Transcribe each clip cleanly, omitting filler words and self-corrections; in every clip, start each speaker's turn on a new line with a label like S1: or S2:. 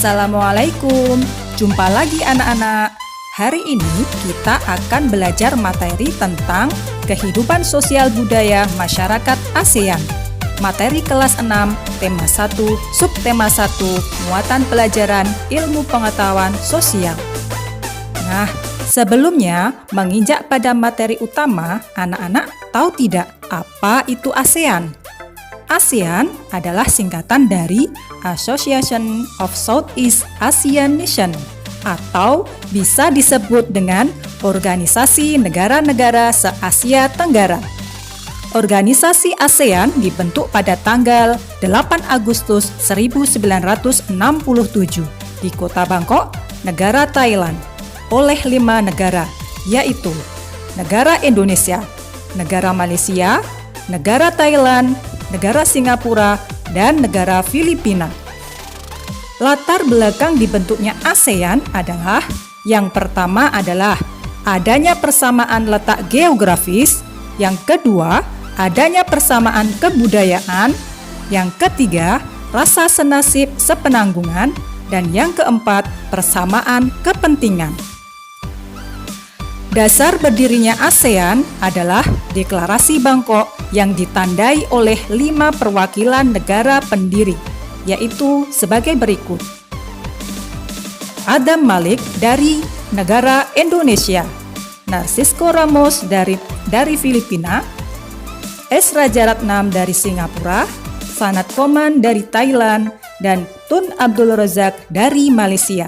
S1: Assalamualaikum, jumpa lagi anak-anak. Hari ini kita akan belajar materi tentang kehidupan sosial budaya masyarakat ASEAN. Materi kelas 6, tema 1, subtema 1, muatan pelajaran ilmu pengetahuan sosial. Nah, sebelumnya menginjak pada materi utama, anak-anak tahu tidak apa itu ASEAN? ASEAN adalah singkatan dari Association of Southeast Asian Nations atau bisa disebut dengan Organisasi Negara-Negara Se-Asia Tenggara. Organisasi ASEAN dibentuk pada tanggal 8 Agustus 1967 di Kota Bangkok, negara Thailand, oleh 5 negara, yaitu negara Indonesia, negara Malaysia, negara Thailand, negara Singapura, dan negara Filipina. Latar belakang dibentuknya ASEAN adalah yang pertama adalah adanya persamaan letak geografis, yang kedua adanya persamaan kebudayaan, yang ketiga rasa senasib sepenanggungan, dan yang keempat persamaan kepentingan. Dasar berdirinya ASEAN adalah Deklarasi Bangkok yang ditandai oleh 5 perwakilan negara pendiri, yaitu sebagai berikut. Adam Malik dari negara Indonesia, Narcisco Ramos dari Filipina, S. Rajaratnam dari Singapura, Sanat Koman dari Thailand, dan Tun Abdul Razak dari Malaysia.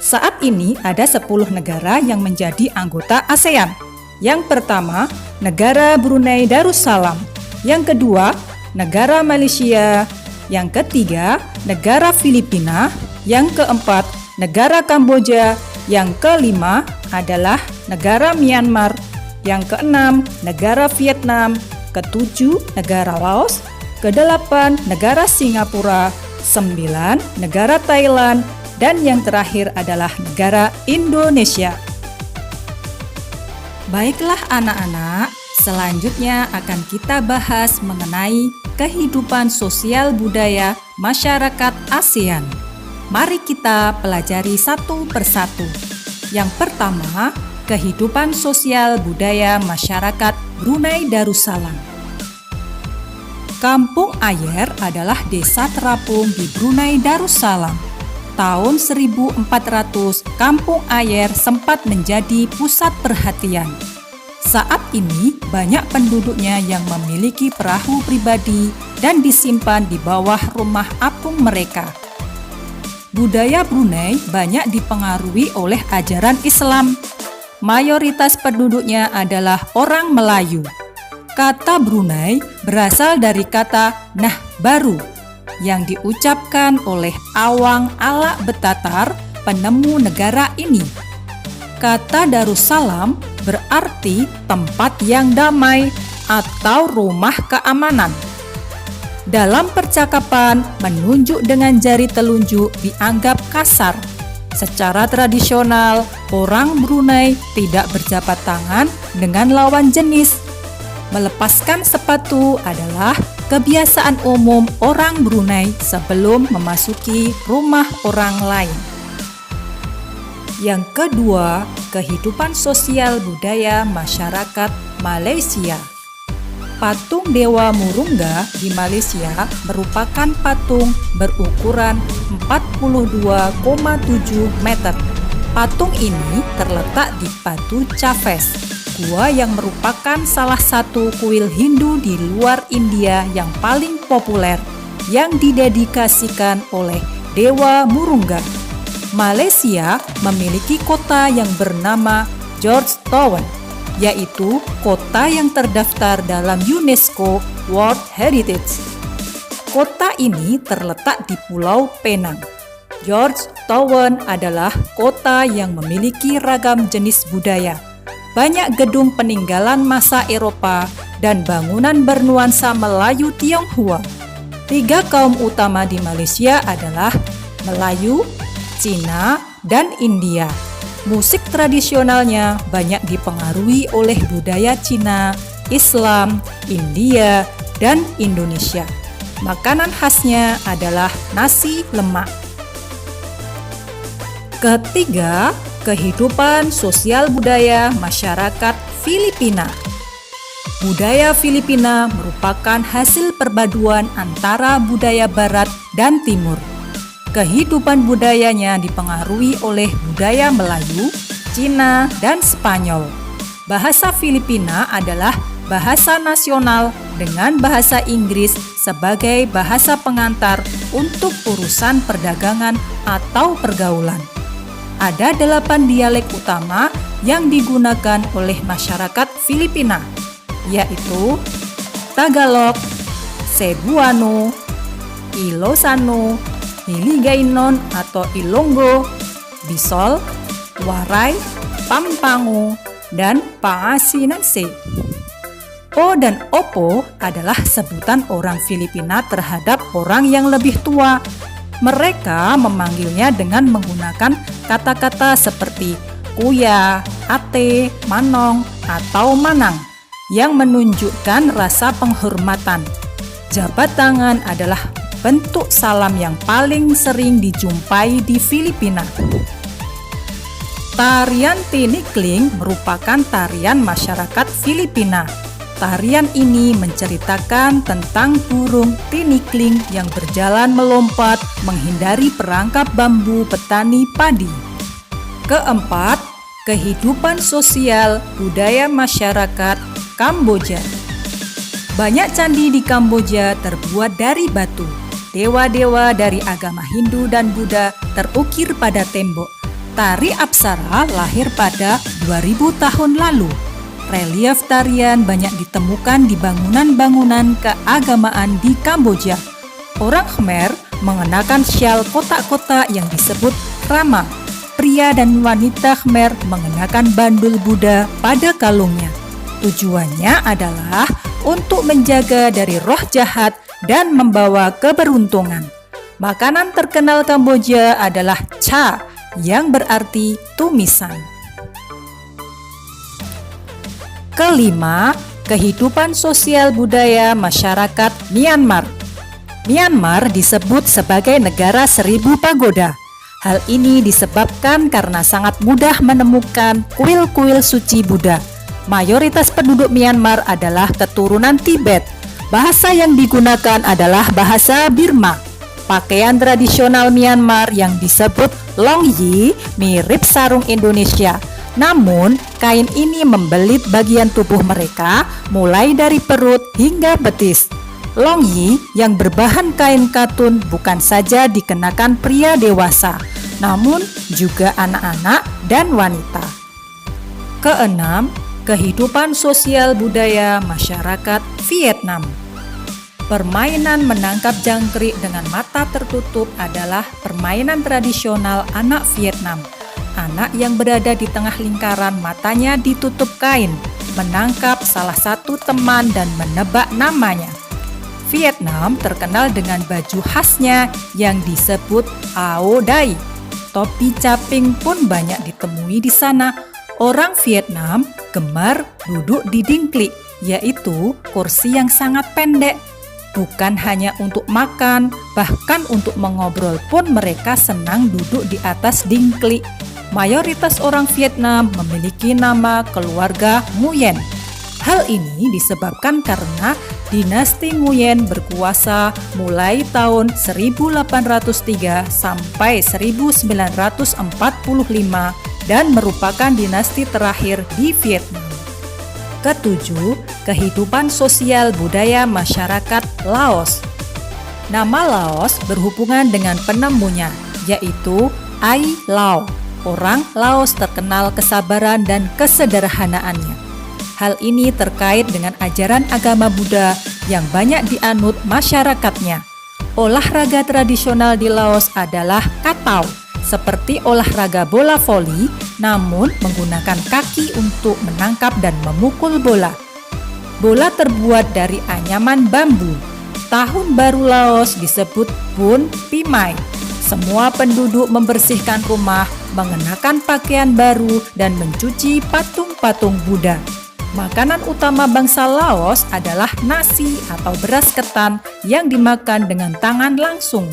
S1: Saat ini ada 10 negara yang menjadi anggota ASEAN. Yang pertama, negara Brunei Darussalam. Yang kedua, negara Malaysia. Yang ketiga, negara Filipina. Yang keempat, negara Kamboja. Yang kelima adalah negara Myanmar. Yang keenam, negara Vietnam. Ketujuh, negara Laos. Kedelapan, negara Singapura. 9, negara Thailand. Dan yang terakhir adalah negara Indonesia. Baiklah anak-anak, selanjutnya akan kita bahas mengenai kehidupan sosial budaya masyarakat ASEAN. Mari kita pelajari satu persatu. Yang pertama, kehidupan sosial budaya masyarakat Brunei Darussalam. Kampung Ayer adalah desa terapung di Brunei Darussalam. Tahun 1400, Kampung Ayer sempat menjadi pusat perhatian. Saat ini, banyak penduduknya yang memiliki perahu pribadi dan disimpan di bawah rumah apung mereka. Budaya Brunei banyak dipengaruhi oleh ajaran Islam. Mayoritas penduduknya adalah orang Melayu. Kata Brunei berasal dari kata nah baru, yang diucapkan oleh Awang Ala Betatar, penemu negara ini. Kata Darussalam berarti tempat yang damai atau rumah keamanan. Dalam percakapan, menunjuk dengan jari telunjuk dianggap kasar. Secara tradisional, orang Brunei tidak berjabat tangan dengan lawan jenis. Melepaskan sepatu adalah kebiasaan umum orang Brunei sebelum memasuki rumah orang lain. Yang kedua, kehidupan sosial budaya masyarakat Malaysia. Patung Dewa Murungga di Malaysia merupakan patung berukuran 42,7 meter. Patung ini terletak di Batu Chaves, gua yang merupakan salah satu kuil Hindu di luar India yang paling populer, yang didedikasikan oleh Dewa Murungga. Malaysia memiliki kota yang bernama Georgetown, yaitu kota yang terdaftar dalam UNESCO World Heritage. Kota ini terletak di Pulau Penang. Georgetown adalah kota yang memiliki ragam jenis budaya. Banyak gedung peninggalan masa Eropa dan bangunan bernuansa Melayu Tionghoa. 3 kaum utama di Malaysia adalah Melayu, Cina, dan India. Musik tradisionalnya banyak dipengaruhi oleh budaya Cina, Islam, India, dan Indonesia. Makanan khasnya adalah nasi lemak. Ketiga, kehidupan sosial budaya masyarakat Filipina. Budaya Filipina merupakan hasil perpaduan antara budaya Barat dan Timur. Kehidupan budayanya dipengaruhi oleh budaya Melayu, Cina, dan Spanyol. Bahasa Filipina adalah bahasa nasional dengan bahasa Inggris sebagai bahasa pengantar untuk urusan perdagangan atau pergaulan. Ada 8 dialek utama yang digunakan oleh masyarakat Filipina, yaitu Tagalog, Cebuano, Ilocano, Hiligaynon atau Ilonggo, Bisol, Waray, Pampango, dan Pangasinense. O dan Opo adalah sebutan orang Filipina terhadap orang yang lebih tua. Mereka memanggilnya dengan menggunakan kata-kata seperti kuya, ate, manong, atau manang yang menunjukkan rasa penghormatan. Jabat tangan adalah bentuk salam yang paling sering dijumpai di Filipina. Tarian Tinikling merupakan tarian masyarakat Filipina. Tarian ini menceritakan tentang burung tinikling yang berjalan melompat menghindari perangkap bambu petani padi. Keempat, kehidupan sosial budaya masyarakat Kamboja. Banyak candi di Kamboja terbuat dari batu. Dewa-dewa dari agama Hindu dan Buddha terukir pada tembok. Tari Apsara lahir pada 2000 tahun lalu. Relief tarian banyak ditemukan di bangunan-bangunan keagamaan di Kamboja. Orang Khmer mengenakan syal kotak-kotak yang disebut rama. Pria dan wanita Khmer mengenakan bandul Buddha pada kalungnya. Tujuannya adalah untuk menjaga dari roh jahat dan membawa keberuntungan. Makanan terkenal Kamboja adalah cha, yang berarti tumisan. Kelima, kehidupan sosial budaya masyarakat Myanmar. Myanmar disebut sebagai negara 1000 pagoda. Hal ini disebabkan karena sangat mudah menemukan kuil-kuil suci Buddha. Mayoritas penduduk Myanmar adalah keturunan Tibet. Bahasa yang digunakan adalah bahasa Burma. Pakaian tradisional Myanmar yang disebut longyi mirip sarung Indonesia. Namun, kain ini membelit bagian tubuh mereka mulai dari perut hingga betis. Longyi yang berbahan kain katun bukan saja dikenakan pria dewasa, namun juga anak-anak dan wanita. Keenam, kehidupan sosial budaya masyarakat Vietnam. Permainan menangkap jangkrik dengan mata tertutup adalah permainan tradisional anak Vietnam. Anak yang berada di tengah lingkaran matanya ditutup kain, menangkap salah satu teman dan menebak namanya. Vietnam terkenal dengan baju khasnya yang disebut Ao Dai. Topi caping pun banyak ditemui di sana. Orang Vietnam gemar duduk di dingklik, yaitu kursi yang sangat pendek. Bukan hanya untuk makan, bahkan untuk mengobrol pun mereka senang duduk di atas dingklik. Mayoritas orang Vietnam memiliki nama keluarga Nguyen. Hal ini disebabkan karena dinasti Nguyen berkuasa mulai tahun 1803 sampai 1945 dan merupakan dinasti terakhir di Vietnam. Ketujuh, kehidupan sosial budaya masyarakat Laos. Nama Laos berhubungan dengan penemunya, yaitu Ai Lao. Orang Laos terkenal kesabaran dan kesederhanaannya. Hal ini terkait dengan ajaran agama Buddha yang banyak dianut masyarakatnya. Olahraga tradisional di Laos adalah katau, seperti olahraga bola voli, namun menggunakan kaki untuk menangkap dan memukul bola. Bola terbuat dari anyaman bambu. Tahun baru Laos disebut Bun Pimai. Semua penduduk membersihkan rumah, mengenakan pakaian baru, dan mencuci patung-patung Buddha. Makanan utama bangsa Laos adalah nasi atau beras ketan yang dimakan dengan tangan langsung.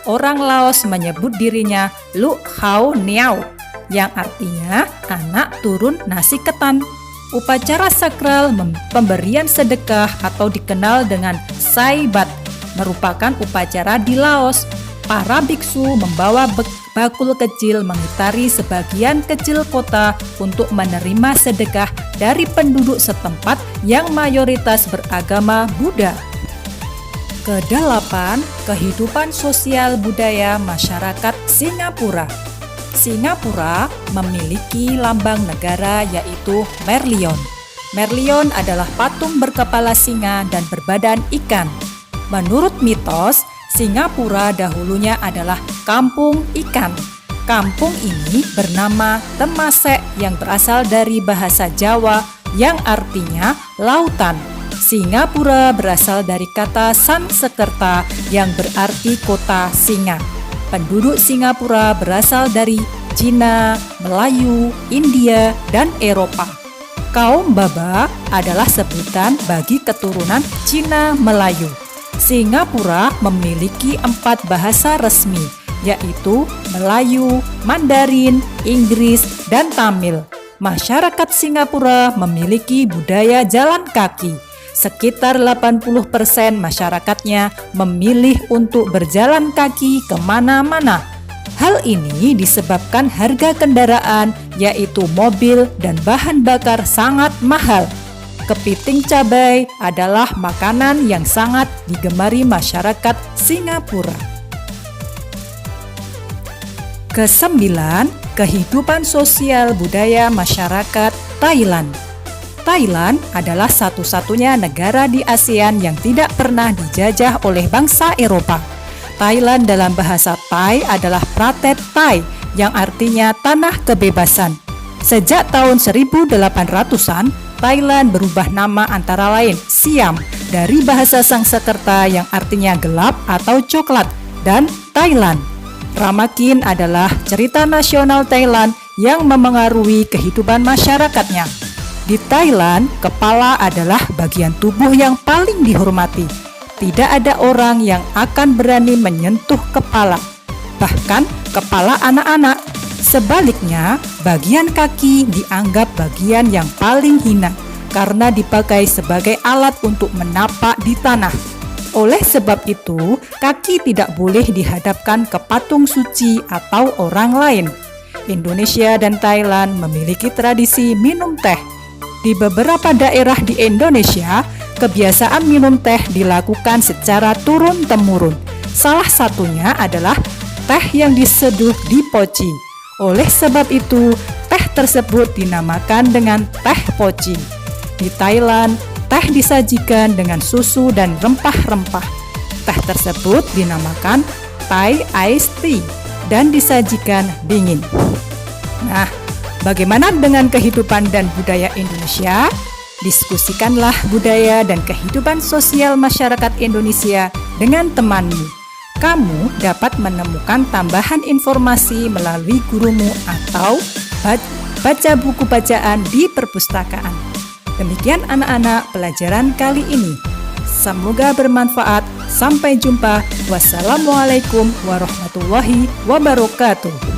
S1: orang Laos menyebut dirinya Lu Hao Niao, yang artinya anak turun nasi ketan. Upacara sakral pemberian sedekah atau dikenal dengan Sai Bat merupakan upacara di Laos. Para biksu membawa bakul kecil mengitari sebagian kecil kota untuk menerima sedekah dari penduduk setempat yang mayoritas beragama Buddha. Kedelapan, kehidupan sosial budaya masyarakat Singapura. Singapura memiliki lambang negara yaitu Merlion. Merlion adalah patung berkepala singa dan berbadan ikan. Menurut mitos, Singapura dahulunya adalah kampung ikan. Kampung ini bernama Temasek yang berasal dari bahasa Jawa yang artinya lautan. Singapura berasal dari kata Sanskerta yang berarti kota singa. Penduduk Singapura berasal dari Cina, Melayu, India, dan Eropa. Kaum Baba adalah sebutan bagi keturunan Cina Melayu. Singapura memiliki 4 bahasa resmi, yaitu Melayu, Mandarin, Inggris, dan Tamil. Masyarakat Singapura memiliki budaya jalan kaki. Sekitar 80% masyarakatnya memilih untuk berjalan kaki kemana-mana. Hal ini disebabkan harga kendaraan, yaitu mobil dan bahan bakar sangat mahal. Kepiting cabai adalah makanan yang sangat digemari masyarakat Singapura. Kesembilan, kehidupan sosial budaya masyarakat Thailand. Thailand adalah satu-satunya negara di ASEAN yang tidak pernah dijajah oleh bangsa Eropa. Thailand dalam bahasa Thai adalah Pratet Thai, yang artinya tanah kebebasan. Sejak tahun 1800-an, Thailand berubah nama antara lain Siam dari bahasa Sanskerta yang artinya gelap atau coklat, dan Thailand. Ramakin adalah cerita nasional Thailand yang memengaruhi kehidupan masyarakatnya. Di Thailand, kepala adalah bagian tubuh yang paling dihormati. Tidak ada orang yang akan berani menyentuh kepala, bahkan kepala anak-anak. Sebaliknya, bagian kaki dianggap bagian yang paling hina karena dipakai sebagai alat untuk menapak di tanah. Oleh sebab itu, kaki tidak boleh dihadapkan ke patung suci atau orang lain. Indonesia dan Thailand memiliki tradisi minum teh. Di beberapa daerah di Indonesia, kebiasaan minum teh dilakukan secara turun-temurun. Salah satunya adalah teh yang diseduh di poci. Oleh sebab itu, teh tersebut dinamakan dengan teh poci. Di Thailand, teh disajikan dengan susu dan rempah-rempah. Teh tersebut dinamakan Thai Iced Tea dan disajikan dingin. Nah, bagaimana dengan kehidupan dan budaya Indonesia? Diskusikanlah budaya dan kehidupan sosial masyarakat Indonesia dengan temanmu. Kamu dapat menemukan tambahan informasi melalui gurumu atau baca buku bacaan di perpustakaan. Demikian anak-anak pelajaran kali ini. Semoga bermanfaat. Sampai jumpa. Wassalamualaikum warahmatullahi wabarakatuh.